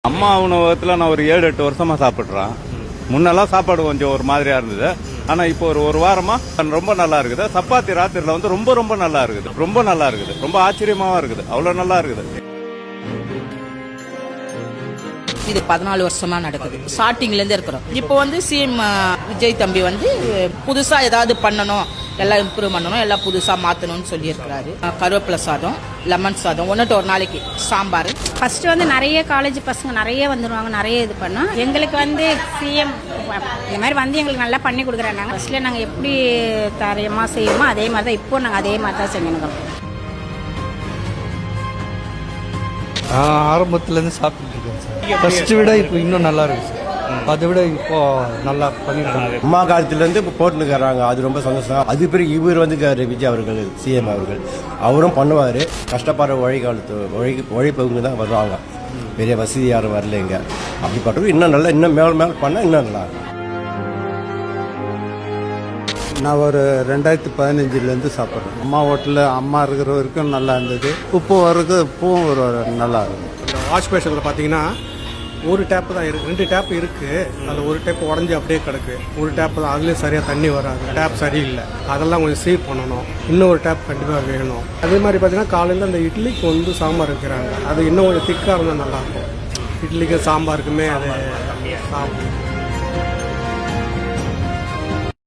அம்மா உணவகத்தில் நான் ஒரு 7-8 வருஷமா சாப்பிட்றேன். முன்னெல்லாம் சாப்பாடு கொஞ்சம் ஒரு மாதிரியா இருந்தது. ஆனா இப்போ ஒரு வாரமா ரொம்ப நல்லா இருக்குது. சப்பாத்தி ராத்திரில வந்து ரொம்ப ரொம்ப நல்லா இருக்குது. ரொம்ப நல்லா இருக்குது. ரொம்ப ஆச்சரியமாவும் இருக்குது. அவ்வளவு நல்லா இருக்குது. இது 14 வருஷமா நடக்குது. ஸ்டார்டிங்ல இருந்து இருக்கிறோம். இப்போ வந்து சிஎம் விஜய் தம்பி வந்து புதுசா ஏதாவது பண்ணணும், எல்லாம் இம்ப்ரூவ் பண்ணணும், எல்லாம் புதுசா மாத்தணும்னு சொல்லி இருக்கிறாரு. கருவேப்பிலை சாதம், லெமன் சாதம், ஒன்னுட்டு ஒரு நாளைக்கு சாம்பார். ஃபர்ஸ்ட் வந்து நிறைய காலேஜ் பசங்க நிறைய வந்துருவாங்க, நிறைய இது பண்ணோம். எங்களுக்கு வந்து சிஎம் இந்த மாதிரி வந்து எங்களுக்கு நல்லா பண்ணி கொடுக்குறாங்க. ஃபர்ஸ்ட்ல நாங்கள் எப்படி தரமா செய்வோமோ அதே மாதிரி தான் இப்போ நாங்கள் அதே மாதிரி தான் செஞ்சுருக்கோம். ஆரம்பத்துலேருந்து சாப்பிட்டு இருக்கேன் சார். ஃபர்ஸ்ட் விட இப்போ இன்னும் நல்லா இருக்கு சார். அதை விட இப்போ நல்லா பண்ணிருக்காங்க. அம்மா காலத்துலேருந்து இப்போ போட்டுருக்காங்க. அது ரொம்ப சந்தோஷம். அது பிறகு இவர் வந்து விஜய் அவர்கள், சிஎம் அவர்கள், அவரும் பண்ணுவார். கஷ்டப்படுற உழைப்பவங்க தான் வருவாங்க. பெரிய வசதி யாரும் வரல இங்கே. அப்படிப்பட்டது இன்னும் நல்லா, இன்னும் மேலே பண்ணால் இன்னும் நல்லா. நான் ஒரு 2015 சாப்பிட்றேன். அம்மா ஹோட்டலில் அம்மா இருக்கிற வரைக்கும் நல்லா இருந்தது. இப்போ வரைக்கும் இப்போவும் ஒரு நல்லா இருக்கும். வாஷ் பேஷனில் பார்த்தீங்கன்னா ஒரு டேப்பு தான் இருக்குது, 2 டேப் இருக்குது. அதில் ஒரு டேப் உடஞ்சி அப்படியே கிடக்கு. ஒரு டேப் தான், அதுலேயும் சரியாக தண்ணி வராது. டேப் சரியில்லை, அதெல்லாம் கொஞ்சம் சீவ் பண்ணணும். இன்னும் ஒரு டேப் கண்டிப்பாக வேணும். அதே மாதிரி பார்த்தீங்கன்னா காலையில் அந்த இட்லிக்கு வந்து சாம்பார் வைக்கிறாங்க. அது இன்னும் கொஞ்சம் திக்காக இருந்தால் நல்லாயிருக்கும். இட்லிக்கு சாம்பாருக்குமே அது சாப்பிடும்.